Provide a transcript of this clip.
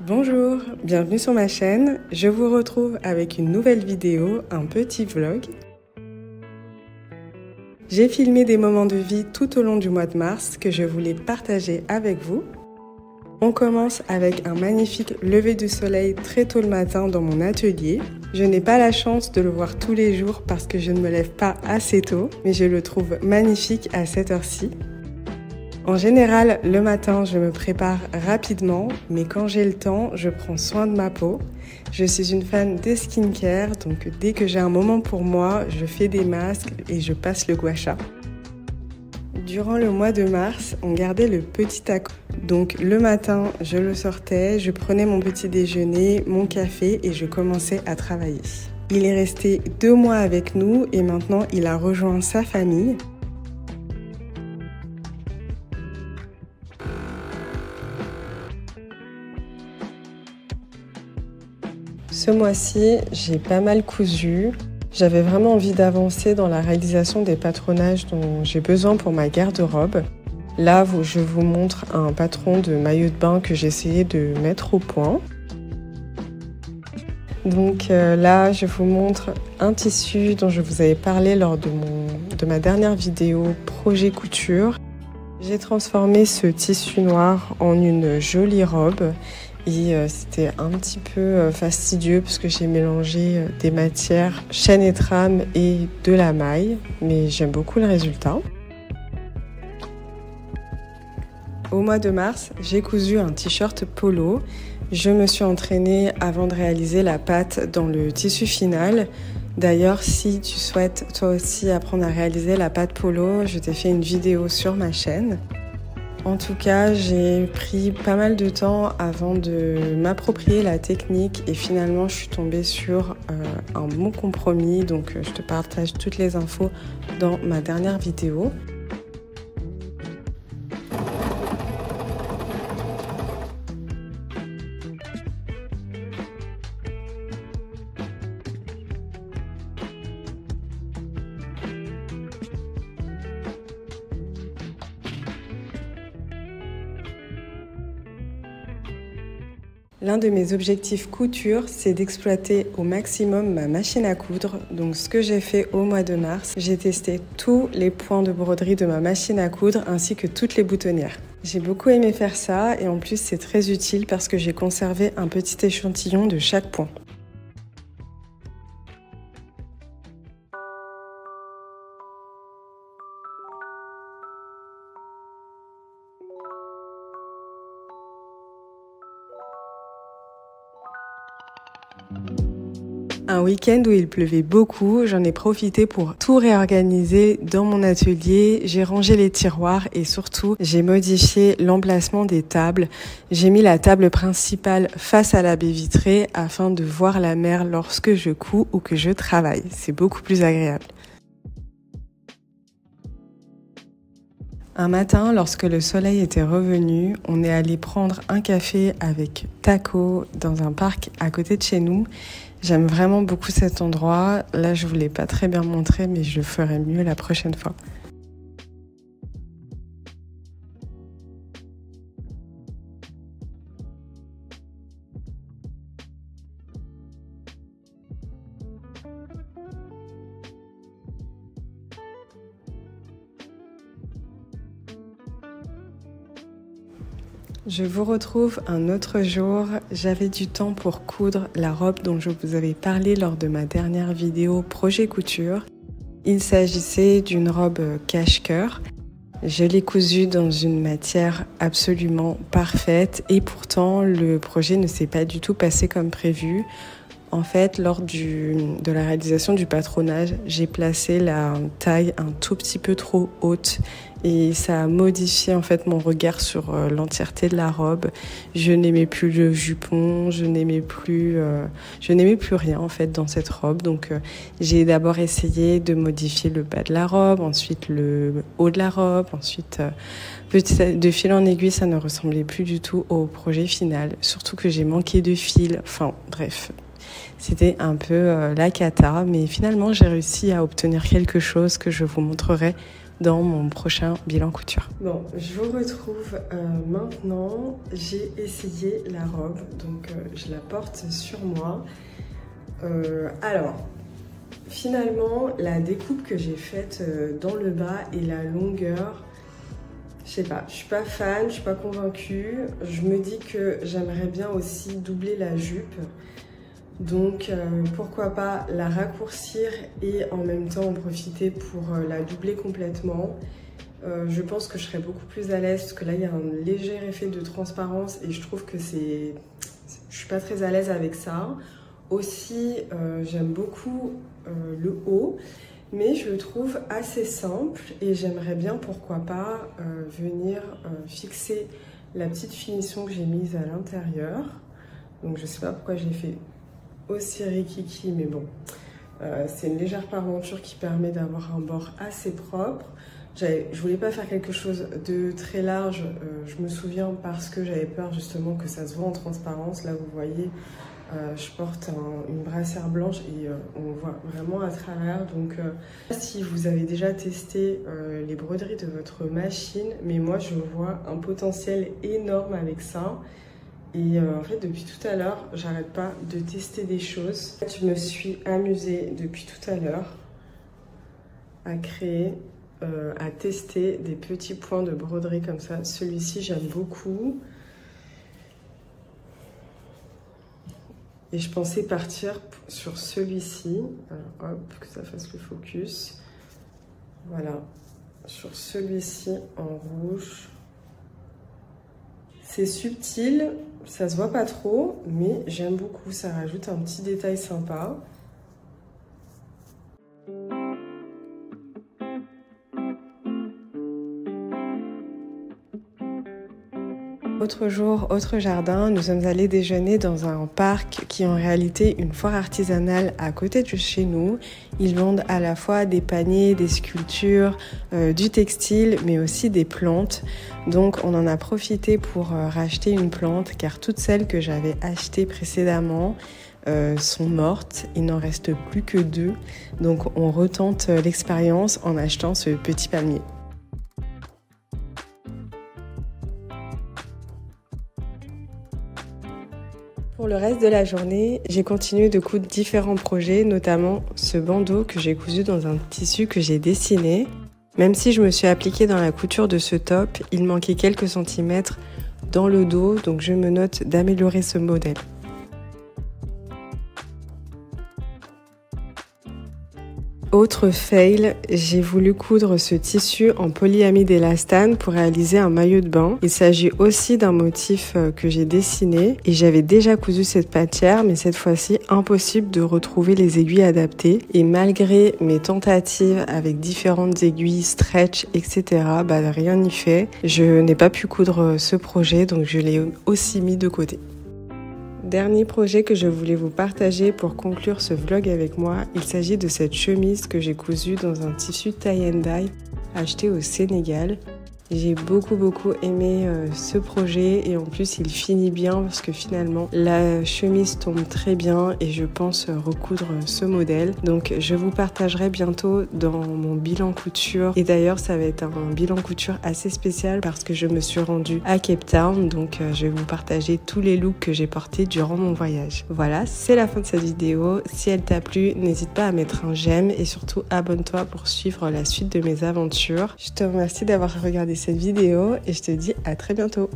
Bonjour, bienvenue sur ma chaîne. Je vous retrouve avec une nouvelle vidéo, un petit vlog. J'ai filmé des moments de vie tout au long du mois de mars que je voulais partager avec vous. On commence avec un magnifique lever du soleil très tôt le matin dans mon atelier. Je n'ai pas la chance de le voir tous les jours parce que je ne me lève pas assez tôt, mais je le trouve magnifique à cette heure-ci. En général, le matin, je me prépare rapidement, mais quand j'ai le temps, je prends soin de ma peau. Je suis une fan des skincare, donc dès que j'ai un moment pour moi, je fais des masques et je passe le gua sha. Durant le mois de mars, on gardait le petit taco. Donc le matin, je le sortais, je prenais mon petit déjeuner, mon café et je commençais à travailler. Il est resté 2 mois avec nous et maintenant il a rejoint sa famille. Ce mois-ci, j'ai pas mal cousu. J'avais vraiment envie d'avancer dans la réalisation des patronages dont j'ai besoin pour ma garde-robe. Là, je vous montre un patron de maillot de bain que j'ai essayé de mettre au point. Donc là, je vous montre un tissu dont je vous avais parlé lors de ma dernière vidéo projet couture. J'ai transformé ce tissu noir en une jolie robe. Et c'était un petit peu fastidieux parce que j'ai mélangé des matières chaîne et trame et de la maille, mais j'aime beaucoup le résultat. Au mois de mars, j'ai cousu un t-shirt polo. Je me suis entraînée avant de réaliser la patte dans le tissu final. D'ailleurs, si tu souhaites toi aussi apprendre à réaliser la patte polo, je t'ai fait une vidéo sur ma chaîne. En tout cas, j'ai pris pas mal de temps avant de m'approprier la technique et finalement je suis tombée sur un bon compromis, donc je te partage toutes les infos dans ma dernière vidéo. L'un de mes objectifs couture, c'est d'exploiter au maximum ma machine à coudre. Donc ce que j'ai fait au mois de mars, j'ai testé tous les points de broderie de ma machine à coudre ainsi que toutes les boutonnières. J'ai beaucoup aimé faire ça et en plus c'est très utile parce que j'ai conservé un petit échantillon de chaque point. Un week-end où il pleuvait beaucoup, j'en ai profité pour tout réorganiser dans mon atelier. J'ai rangé les tiroirs et surtout, j'ai modifié l'emplacement des tables. J'ai mis la table principale face à la baie vitrée afin de voir la mer lorsque je couds ou que je travaille. C'est beaucoup plus agréable. Un matin, lorsque le soleil était revenu, on est allé prendre un café avec Taco dans un parc à côté de chez nous. J'aime vraiment beaucoup cet endroit. Là, je ne vous l'ai pas très bien montré, mais je le ferai mieux la prochaine fois. Je vous retrouve un autre jour. J'avais du temps pour coudre la robe dont je vous avais parlé lors de ma dernière vidéo projet couture. Il s'agissait d'une robe cache-cœur. Je l'ai cousue dans une matière absolument parfaite et pourtant le projet ne s'est pas du tout passé comme prévu. En fait, lors de la réalisation du patronage, j'ai placé la taille un tout petit peu trop haute et ça a modifié en fait mon regard sur l'entièreté de la robe. Je n'aimais plus le jupon, je n'aimais plus rien en fait dans cette robe. Donc j'ai d'abord essayé de modifier le bas de la robe, ensuite le haut de la robe, ensuite de fil en aiguille, ça ne ressemblait plus du tout au projet final. Surtout que j'ai manqué de fil. Enfin bref. C'était un peu la cata, mais finalement j'ai réussi à obtenir quelque chose que je vous montrerai dans mon prochain bilan couture. Bon, je vous retrouve maintenant. J'ai essayé la robe, donc je la porte sur moi. Alors, finalement, la découpe que j'ai faite dans le bas et la longueur, je sais pas, je suis pas fan, je suis pas convaincue. Je me dis que j'aimerais bien aussi doubler la jupe. Donc pourquoi pas la raccourcir et en même temps en profiter pour la doubler complètement. Je pense que je serais beaucoup plus à l'aise parce que là il y a un léger effet de transparence et je trouve que je suis pas très à l'aise avec ça. Aussi j'aime beaucoup le haut, mais je le trouve assez simple et j'aimerais bien pourquoi pas venir fixer la petite finition que j'ai mise à l'intérieur. Donc je sais pas pourquoi j'ai fait aussi rikiki, mais bon, c'est une légère parventure qui permet d'avoir un bord assez propre. Je voulais pas faire quelque chose de très large, je me souviens, parce que j'avais peur justement que ça se voit en transparence. Là vous voyez, je porte une brassière blanche et on voit vraiment à travers. Donc si vous avez déjà testé les broderies de votre machine, mais moi je vois un potentiel énorme avec ça. Et en fait, depuis tout à l'heure, j'arrête pas de tester des choses. Je me suis amusée depuis tout à l'heure à créer, à tester des petits points de broderie comme ça. Celui-ci, j'aime beaucoup. Et je pensais partir sur celui-ci. Alors hop, que ça fasse le focus. Voilà, sur celui-ci en rouge. C'est subtil, ça se voit pas trop, mais j'aime beaucoup, ça rajoute un petit détail sympa. Autre jour, autre jardin, nous sommes allés déjeuner dans un parc qui est en réalité une foire artisanale à côté de chez nous. Ils vendent à la fois des paniers, des sculptures, du textile, mais aussi des plantes. Donc on en a profité pour racheter une plante, car toutes celles que j'avais achetées précédemment sont mortes. Il n'en reste plus que 2. Donc on retente l'expérience en achetant ce petit palmier. Pour le reste de la journée, j'ai continué de coudre différents projets, notamment ce bandeau que j'ai cousu dans un tissu que j'ai dessiné. Même si je me suis appliquée dans la couture de ce top, il manquait quelques centimètres dans le dos, donc je me note d'améliorer ce modèle. Autre fail, j'ai voulu coudre ce tissu en polyamide élastane pour réaliser un maillot de bain. Il s'agit aussi d'un motif que j'ai dessiné et j'avais déjà cousu cette matière, mais cette fois-ci impossible de retrouver les aiguilles adaptées. Et malgré mes tentatives avec différentes aiguilles, stretch, etc., rien n'y fait. Je n'ai pas pu coudre ce projet, donc je l'ai aussi mis de côté. Dernier projet que je voulais vous partager pour conclure ce vlog avec moi, il s'agit de cette chemise que j'ai cousue dans un tissu tie and dye acheté au Sénégal. J'ai beaucoup aimé ce projet et en plus il finit bien parce que finalement la chemise tombe très bien et je pense recoudre ce modèle. Donc je vous partagerai bientôt dans mon bilan couture et d'ailleurs ça va être un bilan couture assez spécial parce que je me suis rendue à Cape Town, donc je vais vous partager tous les looks que j'ai portés durant mon voyage. Voilà, c'est la fin de cette vidéo. Si elle t'a plu, n'hésite pas à mettre un j'aime et surtout abonne-toi pour suivre la suite de mes aventures. Je te remercie d'avoir regardé cette vidéo et je te dis à très bientôt.